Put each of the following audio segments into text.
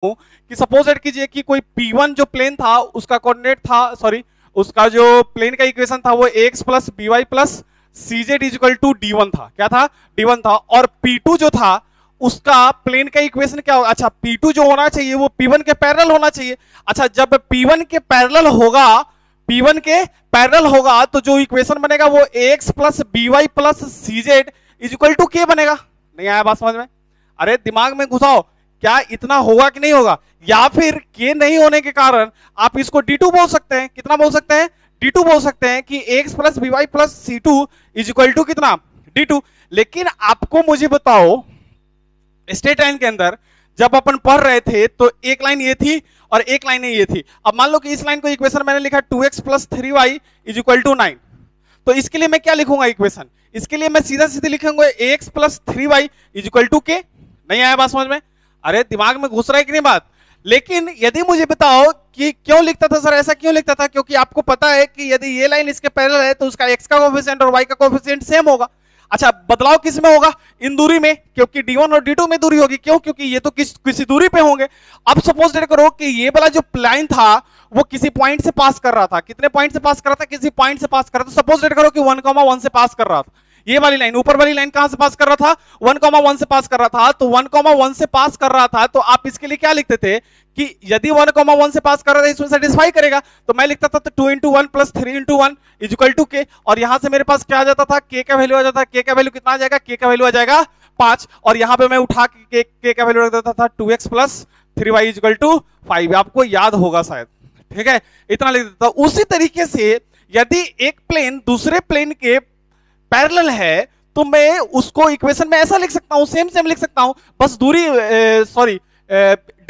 कि suppose that कीजिए कि कोई P1 जो प्लेन था उसका कोऑर्डिनेट था, सॉरी उसका जो प्लेन का इक्वेशन था वो ax plus by plus cz equal to d1 था। क्या था? d1 था। और P2 जो था उसका प्लेन का इक्वेशन क्या होगा? अच्छा, P2 जो होना चाहिए वो P1 के पैरेलल होना चाहिए। अच्छा, जब P1 के पैरेलल होगा, P1 के पैरेलल होगा तो जो इक्वेशन बनेगा वो ax plus by plus cz equal to k बनेगा। नहीं आया बात समझ में? अरे दिमाग में घुसाओ, क्या इतना होगा कि नहीं होगा? या फिर के नहीं होने के कारण आप इसको d2 बोल सकते हैं। कितना बोल सकते हैं? d2 बोल सकते हैं कि x plus by plus c2 equal to कितना? d2। लेकिन आपको मुझे बताओ, स्ट्रेट लाइन के अंदर जब अपन पढ़ रहे थे तो एक लाइन ये थी और एक लाइन ये थी। अब मान लो कि इस लाइन को इक्वेशन मैंने लिखा 2x plus 3y equal to 9, तो इसके लिए मैं क्या लिखूंगा इक्वेशन? इसके लिए मैं सीधा सीधे लिखूंगा ax plus 3y equal to k। नहीं आया बात समझ में? अरे दिमाग में घुस रहा है कि नहीं बात? लेकिन यदि मुझे बताओ कि क्यों लिखता था सर, ऐसा क्यों लिखता था? क्योंकि आपको पता है कि यदि ये लाइन इसके पैरेलल है तो उसका x का कोएफिशिएंट और y का कोएफिशिएंट सेम होगा। अच्छा, बदलाव किस में होगा? इन दूरी में, क्योंकि d1 और d2 में दूरी होगी। क्यों? क्योंकि ये तो किसी दूरी पे होंगे। अब सपोज दैट करो कि ये वाला जो लाइन था वो किसी पॉइंट से पास कर रहा था। कितने पॉइंट से पास कर रहा था? किसी पॉइंट से पास कर रहा था। सपोज दैट करो कि 1,1 से पास कर रहा था। ये वाली लाइन, ऊपर वाली लाइन कहां से पास कर रहा था? 1,1 से पास कर रहा था। तो 1,1 से पास कर रहा था तो आप इसके लिए क्या लिखते थे कि यदि 1,1 से पास कर रहा था इसमें सेटिस्फाई करेगा, तो मैं लिखता था तो 2 into 1 plus 3 into 1 equal to के। और यहां से मेरे पास क्या आ जाता था? के का वैल्यू आ जाता था। के का वैल्यू कितना आ जाएगा? के का वैल्यू आ जाएगा 5। और यहां पे मैं उठा के के का वैल्यू रख देता था 2x plus 3y equal to 5। आपको याद होगा शायद, ठीक है? इतना लिख देता था। उसी तरीके से यदि एक प्लेन दूसरे प्लेन के पैरेलल है तो मैं उसको इक्वेशन में ऐसा लिख सकता हूं, सेम लिख सकता हूं, बस दूरी सॉरी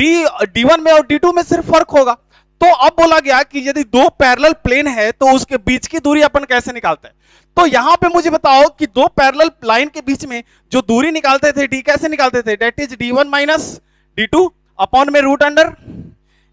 d1 में और d2 में सिर्फ फर्क होगा। तो अब बोला गया कि यदि दो पैरेलल प्लेन है तो उसके बीच की दूरी अपन कैसे निकालते हैं? तो यहां पे मुझे बताओ कि दो पैरेलल लाइन के बीच में जो दूरी निकालते थे d कैसे निकालते थे? That is d1 minus d2 upon में root under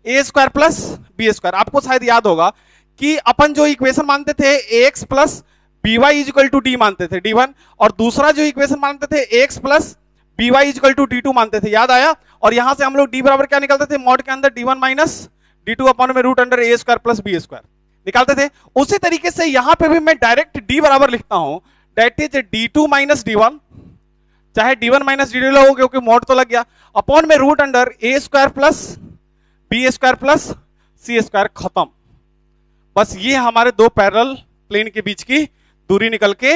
a square plus b square. आपको शायद याद होगा कि अपन जो इक्वेशन मानते थे ax plus by equal to D मानते थे d1, और दूसरा जो इक्वेशन मानते थे ax plus by equal to d2 मानते थे। याद आया? और यहां से हम लोग d बराबर क्या निकालते थे? मॉड के अंदर d1 माइनस d2 अपॉन में root under a square plus b square निकालते थे। उसी तरीके से यहां पे भी मैं डायरेक्ट d बराबर लिखता हूं, that is d2 minus d1, चाहे d1 माइनस d2 लो क्योंकि मॉड तो लग गया, अपॉन में root under a square plus b square plus c square. खत्म। बस ये हमारे दो पैरेलल प्लेन के बीच की दूरी निकल के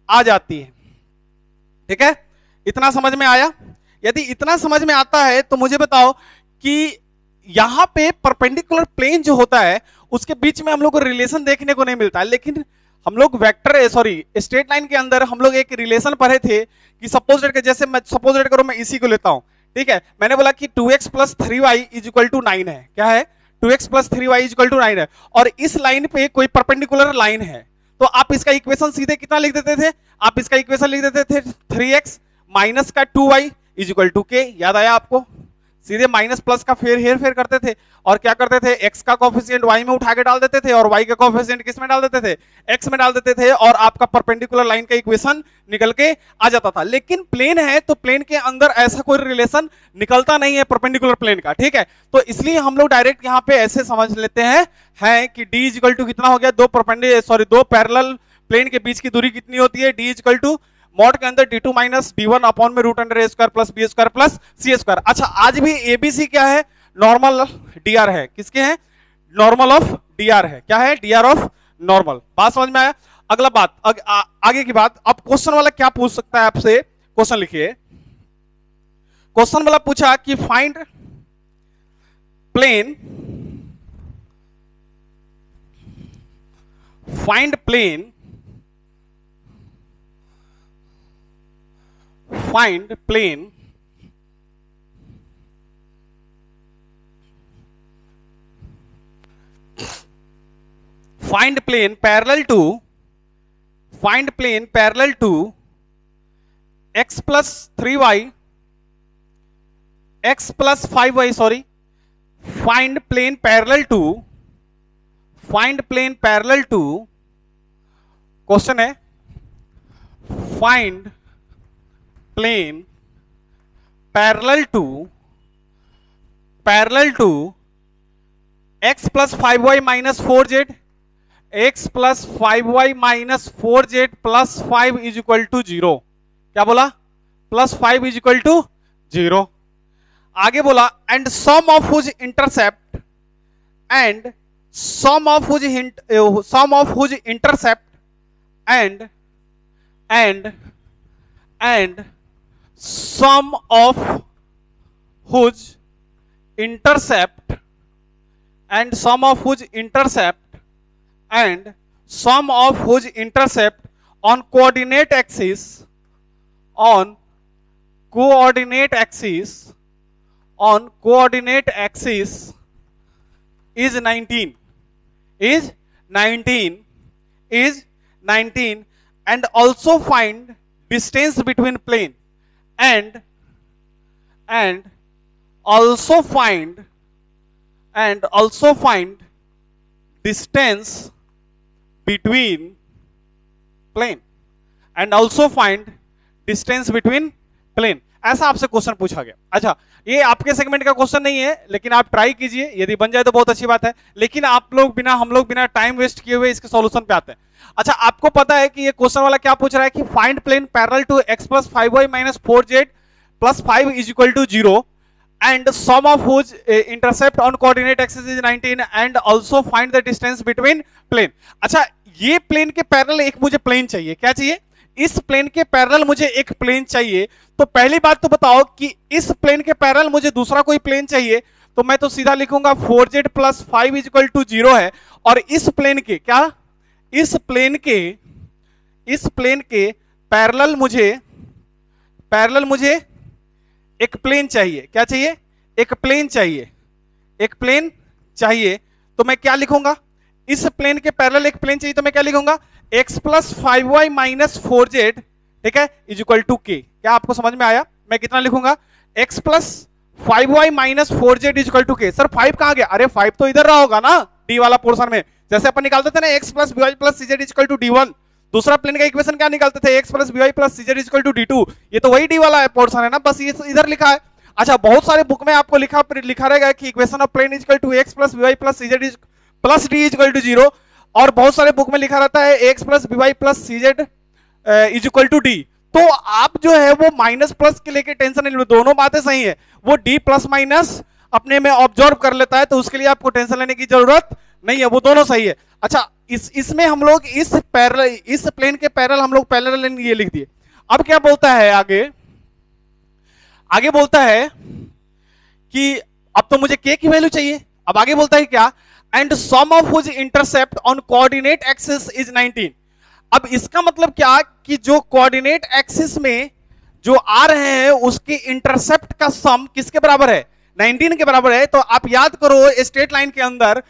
आ जाती है। ठीक है? इतना समझ में आया? यदि इतना समझ में आता है तो मुझे बताओ कि यहां पे परपेंडिकुलर प्लेन जो होता है उसके बीच में हम लोग को रिलेशन देखने को नहीं मिलता है, लेकिन हम लोग वेक्टर सॉरी स्ट्रेट लाइन के अंदर हम लोग एक रिलेशन पढ़े थे कि सपोज डेट, जैसे मैं सपोज डेट करो मैं इसी को लेता हूं, ठीक है? मैंने बोला कि 2x plus 3y equal to 9 है। क्या है? 2x plus 3y equal to 9 है। और इस लाइन पे कोई परपेंडिकुलर लाइन है तो आप इसका इक्वेशन सीधे कितना लिख देते थे? आप इसका इक्वेशन लिख देते थे 3x माइनस का 2y इक्वल टू k। याद आया आपको? सीधे माइनस प्लस का हेर फेर करते थे और क्या करते थे? x का कोएफिशिएंट y में उठा के डाल देते थे और y का कोएफिशिएंट किस में डाल देते थे? x में डाल देते थे, और आपका परपेंडिकुलर लाइन का इक्वेशन निकल के आ जाता था। लेकिन प्लेन है तो प्लेन के अंदर ऐसा कोई रिलेशन निकलता नहीं है परपेंडिकुलर प्लेन का, ठीक है? तो इसलिए हम लोग डायरेक्ट यहां पे ऐसे समझ लेते हैं कि d इक्वल टू कितना हो गया? दो पैरेलल प्लेन के बीच की दूरी कितनी होती है? d इक्वल टू मॉड के अंदर d2 माइनस d1 अपॉन में root under a square plus b square plus c square. अच्छा, आज भी abc क्या है? नॉर्मल dr है। किसके हैं? नॉर्मल ऑफ dr है। क्या है? dr of normal. बात समझ में आया? अगला बात, आगे की बात। अब क्वेश्चन वाला क्या पूछ सकता है आपसे? क्वेश्चन लिखिए। क्वेश्चन वाला पूछा कि find plane find plane parallel to x plus 3y x plus 5y sorry find plane parallel to question है find plane parallel to parallel to x plus 5y minus 4z, x plus 5y minus 4z plus 5 is equal to 0। क्या बोला? Plus 5 is equal to 0। आगे बोला and sum of whose intercept and sum of whose intercept and sum of whose intercept and sum of whose intercept and sum of whose intercept on coordinate axis is 19 and also find distance between plane and also find distance between plane ऐसा आपसे question पूछा गया। अच्छा, ये आपके segment का question नहीं है, लेकिन आप ट्राई कीजिए, यदि बन जाए तो बहुत अच्छी बात है, लेकिन हम लोग बिना टाइम वेस्ट किए हुए इसके सॉल्यूशन पे आते हैं। अच्छा, आपको पता है कि ये क्वेश्चन वाला क्या पूछ रहा है कि find plane parallel to x plus 5y minus 4z plus 5 is equal to 0 and sum of whose intercept on coordinate axis is 19 and also find the distance between plane। अच्छा, ये प्लेन के parallel एक मुझे plane चाहिए। क्या चाहिए? इस plane के पैरेलल मुझे एक प्लेन चाहिए। तो पहली बात तो बताओ कि इस प्लेन के पैरेलल मुझे दूसरा कोई प्लेन चाहिए, तो मैं तो सीधा लिखूंगा 4z plus 5 is equal to 0 है। और इस प्लेन के पैरेलल मुझे एक प्लेन चाहिए। क्या चाहिए? एक प्लेन चाहिए। तो मैं क्या लिखूंगा? इस प्लेन के पैरेलल एक प्लेन चाहिए, तो मैं क्या लिखूंगा? x plus 5y minus 4z, ठीक है, इज इक्वल टू k। क्या आपको समझ में आया? मैं कितना लिखूंगा? x plus 5y minus 4z is equal to k। Sir 5 कहां गया? अरे 5 तो इधर रहा होगा ना, d वाला पोर्शन में। जैसे अपन निकालते थे ना x plus by plus cz is equal to d1। दूसरा प्लेन का इक्वेशन क्या निकालते थे? x plus by plus cz is equal to d2। ये तो वही d वाला पोर्शन है ना, बस ये इधर लिखा है। अच्छा, बहुत सारे बुक में आपको लिखा रहेगा कि equation of plane is equal to x plus by plus cz plus d is equal to 0, और बहुत सारे बुक में लिखा रहता है x plus by plus cz is equal to d। तो आप जो है वो माइनस प्लस के लेके टेंशन नहीं लो, दोनों बातें सही है। वो d प्लस माइनस अपने में ऑब्जर्व कर लेता है, तो उसके लिए आपको टेंशन लेने की जरूरत नहीं है, वो दोनों सही है। अच्छा, इसमें हम लोग इस प्लेन के पैरेलल हम लोग पैरेलल ये लिख दिए। अब क्या बोलता है आगे बोलता है कि अब तो मुझे k की वैल्यू चाहिए। अब आगे बोलता है क्या? And sum of whose intercept on coordinate axis is 19। अब इसका मतलब क्या कि जो कोऑर्डिनेट एक्सिस में जो आ रहे हैं उसके इंटरसेप्ट का सम किसके बराबर है? 19 के बराबर है। तो आप याद करो, स्ट्रेट लाइन के अंदर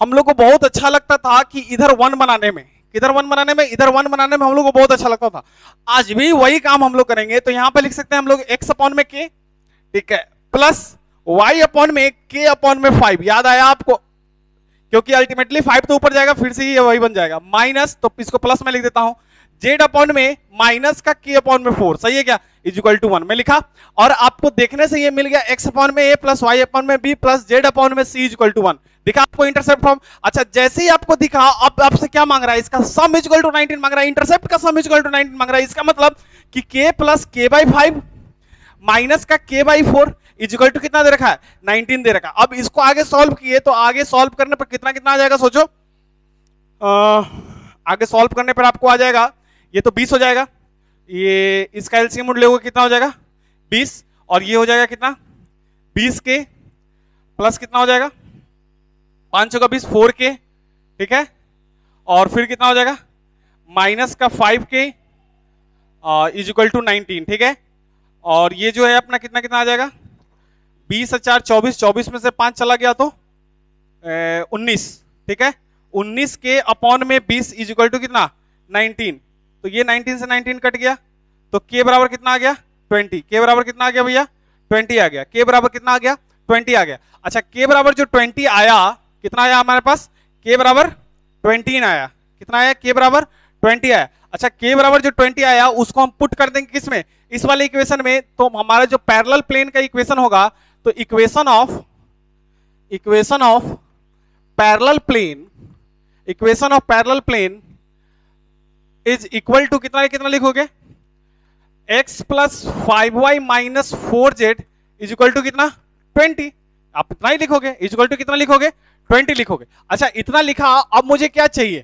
हम लोग को बहुत अच्छा लगता था कि इधर 1 बनाने में, इधर 1 बनाने में हम लोग को बहुत अच्छा लगता था। आज भी वही काम हम लोग करेंगे। तो यहां पे लिख सकते हैं हम लोग x अपॉन में k, ठीक है, प्लस y अपॉन में k अपॉन में 5। याद आया आपको? क्योंकि अल्टीमेटली 5 तो ऊपर जाएगा, फिर से ये वही बन जाएगा माइनस, तो इसको प्लस में लिख देता हूं। z अपॉन में माइनस का k अपॉन में 4, सही है क्या? इज इक्वल टू 1 में लिखा। और आपको देखने से ये मिल गया x अपॉन में a प्लस y अपॉन में b प्लस z अपॉन में c इज इक्वल टू 1। दिखा आपको इंटरसेप्ट फॉर्म? अच्छा, जैसे ही आपको दिखा, अब आपसे क्या मांग रहा है? इसका सम इज इक्वल टू 19 मांग रहा है, इंटरसेप्ट का सम इज इक्वल टू 19 मांग रहा है। इसका मतलब कि k plus k by 5 minus का k by 4 is equal to कितना दे रखा है? 19 दे रखा। अब इसको आगे सॉल्व किए, तो आगे सॉल्व करने पर कितना आ जाएगा सोचो? आगे सॉल्व करने पर आपको आ जाएगा, ये तो 20 हो जाएगा, ये इसका एलसीएम उठ लोगे कितना हो जाएगा? 20, और ये हो जाएगा कितना? 20 के प्लस कितना हो जाएगा? 5 का 20 4 के, ठीक है, और फिर कितना हो जाएगा? माइनस का 5 के इज इक्वल टू 19, ठीक है। और ये जो है अपना कितना आ जाएगा? 20 और 4 24, 24 में से 5 चला गया तो 19, ठीक है। 19 के अपॉन में 20 इज इक्वल टू कितना? 19। तो ये 19 से 19 कट गया, तो k बराबर कितना आ गया? 20। k बराबर कितना आ गया भैया? 20 आ गया। k बराबर कितना आ गया? 20 आ गया। अच्छा, k बराबर जो 20 आया, कितना आया हमारे पास? k बराबर 20 आया। कितना आया? k बराबर 20 आया। अच्छा, k बराबर जो 20 आया उसको हम पुट कर देंगे किसमें? इस वाले इक्वेशन में। तो हमारा जो पैरेलल प्लेन का इक्वेशन होगा, तो equation of equation of parallel plane, equation of parallel plane is equal to कितना कितना लिखोगे, x plus 5y minus 4z is equal to कितना 20। आप इतना ही लिखोगे, इज इक्वल टू कितना लिखोगे 20 लिखोगे। अच्छा इतना लिखा, अब मुझे क्या चाहिए,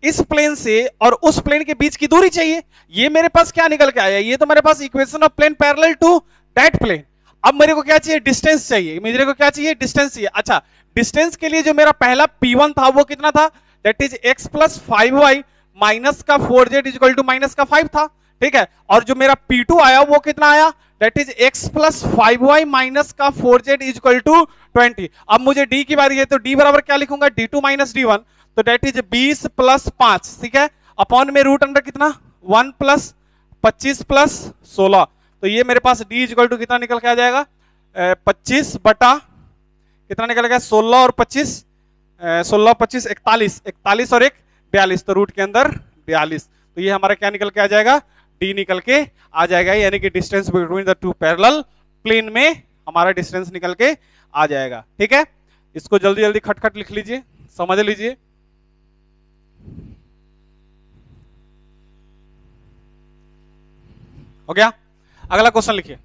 इस प्लेन से और उस प्लेन के बीच की दूरी चाहिए। ये मेरे पास क्या निकल के आया, ये तो मेरे पास equation of plane parallel to that plane. अब मेरे को क्या चाहिए, डिस्टेंस चाहिए, मेरे को क्या चाहिए, डिस्टेंस चाहिए। अच्छा डिस्टेंस के लिए जो मेरा पहला P1 था वो कितना था, that is x plus 5y minus का 4z is equal to minus का 5 था, ठीक है। और जो मेरा P2 आया वो कितना आया, that is x plus 5y minus का 4z इज इक्वल टू 20। अब मुझे d की बारी है तो d बराबर क्या लिखूंगा, d2 माइनस d1, तो दैट इज 20 प्लस 5, ठीक है, अपॉन में रूट अंडर कितना 1 प्लस 25 प्लस 16। तो ये मेरे पास d इज इक्वल टू कितना निकल के आ जाएगा, 25 बटा कितना निकलेगा 16 और 25, 16 25 41, 41 और 1 42, तो रूट के अंदर 42। तो ये हमारा क्या निकल के आ जाएगा, d निकल के आ जाएगा, यानी कि distance between the two parallel plane में हमारा डिस्टेंस निकल के आ जाएगा, ठीक है। इसको जल्दी जल्दी खटखट लिख लीजिए, समझ लीजिए। हो गया, अगला क्वेश्चन लिखिए।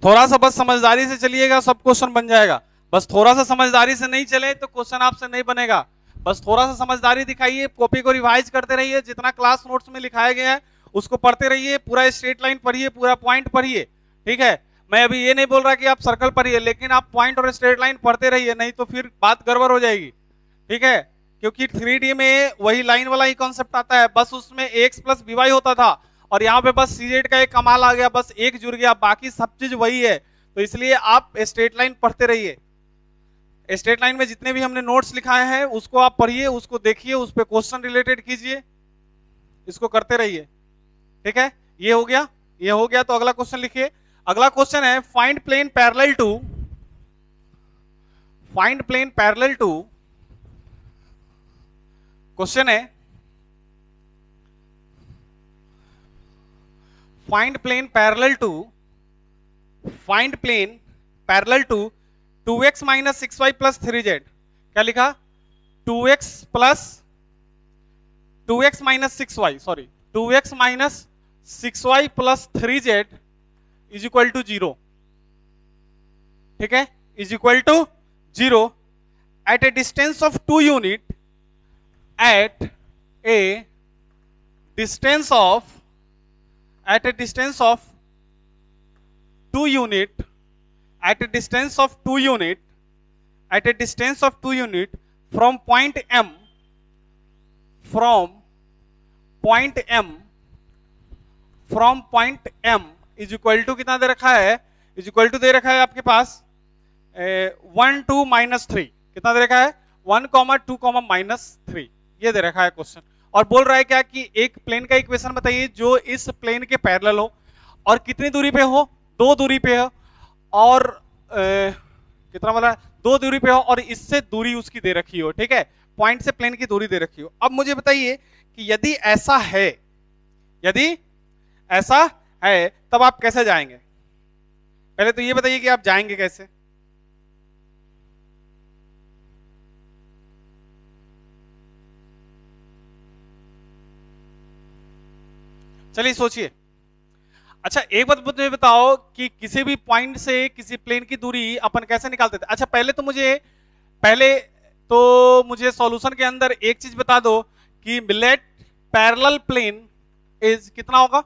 थोड़ा सा बस समझदारी से चलिएगा, सब क्वेश्चन बन जाएगा। बस थोड़ा सा समझदारी से नहीं चले तो क्वेश्चन आपसे नहीं बनेगा। बस थोड़ा सा समझदारी दिखाइए, कॉपी को रिवाइज करते रहिए, जितना क्लास नोट्स में लिखाया गया है उसको पढ़ते रहिए, पूरा स्ट्रेट लाइन पढ़िए, पूरा पॉइंट पढ़िए, ठीक है। मैं अभी ये नहीं बोल रहा कि आप सर्कल पढ़िए, लेकिन आप पॉइंट और स्ट्रेट लाइन पढ़ते रहिए, नहीं तो फिर बात गड़बड़ हो जाएगी, ठीक है। क्योंकि 3D में वही लाइन वाला ही कॉन्सेप्ट आता है, बस उसमें ax प्लस by होता था और यहाँ पे बस cz का एक कमाल आ गया, बस एक जुड़ गया, बाकी सब चीज वही है। तो इसलिए आप स्ट्रेट लाइन पढ़ते रहिए, स्ट्रेट लाइन में जितने भी हमने नोट्स लिखाए हैं उसको आप पढ़िए, उसको देखिए, उस पर क्वेश्चन रिलेटेड कीजिए, इसको करते रहिए, ठीक है। ये हो गया, ये हो गया। तो अगला क्वेश्चन लिखिए। अगला क्वेश्चन है find plane parallel to, find plane parallel to, question है find plane parallel to, find plane parallel to 2x minus 6y plus 3z। क्या लिखा, 2x minus 6y, sorry 2x minus 6y plus 3z is equal to 0, ठीक है, is equal to 0 at a distance of 2 unit, at a distance of 2 unit, at a distance of 2 unit, at a distance of 2 unit from point M, from point M is equal to कितना दे रखा है, is equal to दे रखा है आपके पास 1 2 minus 3, कितना दे रखा है 1 2 माइनस 3, ये दे रखा है क्वेश्चन। और बोल रहा है क्या कि एक प्लेन का इक्वेशन बताइए जो इस प्लेन के पैरेलल हो और कितनी दूरी पे हो, 2 दूरी पे हो, और कितना बोला, 2 दूरी पे हो और इससे दूरी उसकी दे रखी हो, ठीक है, पॉइंट से प्लेन की दूरी दे रखी हो। अब मुझे बताइए कि यदि ऐसा है, यदि ऐसा है तब आप कैसे जाएंगे। पहले तो ये बताइए कि आप जाएंगे कैसे। चलिए सोचिए। अच्छा एक बात मुझे बताओ कि किसी भी पॉइंट से किसी प्लेन की दूरी अपन कैसे निकालते थे। अच्छा पहले तो मुझे सॉल्यूशन के अंदर एक चीज बता दो कि लेट पैरेलल प्लेन इज कितना होगा,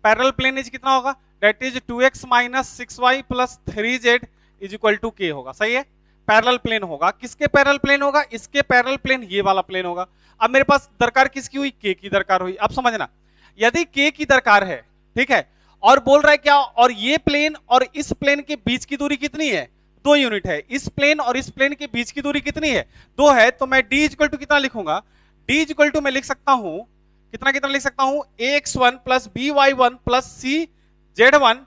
पैरेलल प्लेन इज कितना होगा, that is 2x minus 6y plus 3z is equal to k होगा, सही है। पैरेलल प्लेन होगा, किसके पैरेलल प्लेन होगा, इसके पैरेलल प्लेन, ये वाला प्लेन होगा। अब मेरे पास दरकार किसकी हुई, k की दरकार हुई। अब समझना, यदि k की दरकार है, ठीक है, और बोल रहा है क्या, और ये प्लेन और इस प्लेन के बीच की दूरी कितनी है, 2 यूनिट है, इस प्लेन और इस प्लेन के बीच की दूरी कितनी है, 2 है, तो मैं d इक्वल टू कितना लिखूंगा, d इक्वल टू मैं लिख सकता हूं कितना कितना लिख सकता हूं, ax1 plus by1 plus cz1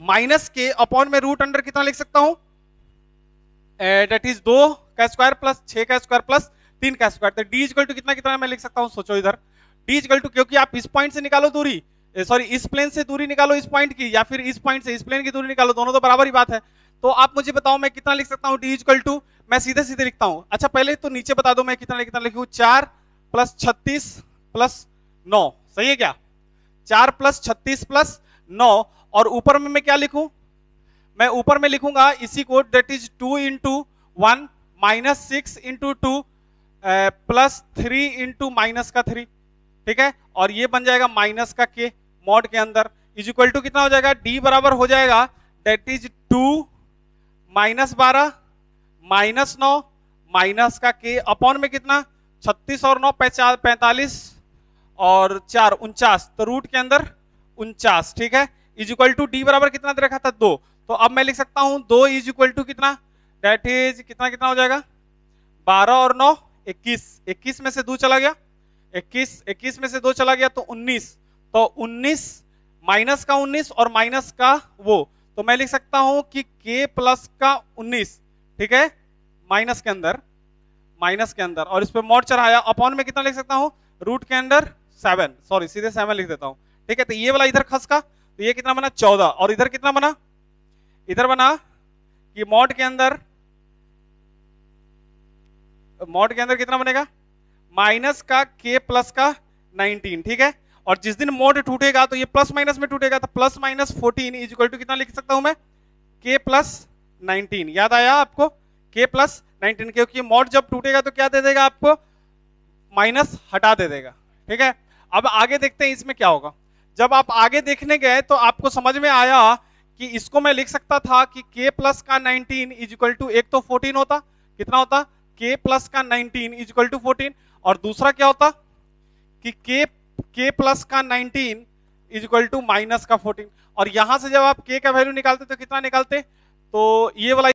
minus के अपॉन में रूट अंडर कितना लिख सकता हूं, दैट इज 2 का स्क्वायर प्लस 6 का स्क्वायर प्लस 3 का स्क्वायर। तो d इक्वल टू कितना कितना मैं लिख सकता हूं, सोचो इधर डी इक्वल टू, क्योंकि आप इस पॉइंट से निकालो दूरी, सॉरी इस प्लेन से दूरी निकालो इस पॉइंट की, या फिर इस पॉइंट से इस प्लेन की दूरी निकालो, दोनों तो बराबर ही बात है। तो आप मुझे बताओ मैं कितना लिख सकता हूँ, डी इक्वल टू, मैं सीधे सीधे लिखता हूँ। अच्छा पहले तो नीचे बता दो मैं कितना लिखूँ, 4 + 36 + 9, सही है क्या? 4 + 36 + 9, और ऊपर में मैं क्या लिखूं, मैं ऊपर में लिखूंगा इसी को, दैट इज 2 × 1 - 6 × 2 + 3 × -3, ठीक है, और ये बन जाएगा माइनस का के मॉड के अंदर, इज इक्वल टू कितना हो जाएगा, डी बराबर हो जाएगा दैट इज 2 - 12 - 9 माइनस का के अपॉन में कितना, 36 और 9 45 और 4 49, तो रूट के अंदर 49, ठीक है, इज इक्वल टू डी बराबर कितना दे रखा था, 2। तो अब मैं लिख सकता हूं 2 इज इक्वल टू कितना, दैट इज कितना हो जाएगा, 12 और 9 21, 21 में से 2 चला गया, 21 में से 2 चला गया तो 19, तो 19 माइनस का 19 और माइनस का वो, तो मैं लिख सकता हूं कि k प्लस का 19, ठीक है, माइनस के अंदर, और इस पे मॉड चढ़ाया, अपॉन में कितना लिख सकता हूं, रूट के अंदर 7, सॉरी सीधे 7 लिख देता हूं, ठीक है। तो ये वाला इधर खस का, तो ये कितना बना 14, और इधर कितना बना, इधर बना कि मॉड के अंदर कितना बनेगा, माइनस का k प्लस का 19, ठीक है, और जिस दिन मोड टूटेगा तो ये प्लस माइनस में टूटेगा, तो +-14 इज इक्वल टू कितना लिख सकता हूं मैं, k + 19, याद आया आपको, k + 19, क्योंकि मोड जब टूटेगा तो क्या दे देगा आपको, माइनस हटा दे देगा, ठीक है। अब आगे देखते हैं इसमें क्या होगा। जब आप आगे देखने गए तो आपको समझ में आया कि इसको मैं लिख सकता था कि k प्लस का 19 इज इक्वल टू, एक तो 14 होता, कितना होता, k प्लस का 19 इज इक्वल टू 14, और दूसरा क्या होता कि k प्लस का 19 इज इक्वल टू माइनस का 14, और यहां से जब आप k का वैल्यू निकालते तो कितना निकालते, तो ये वाला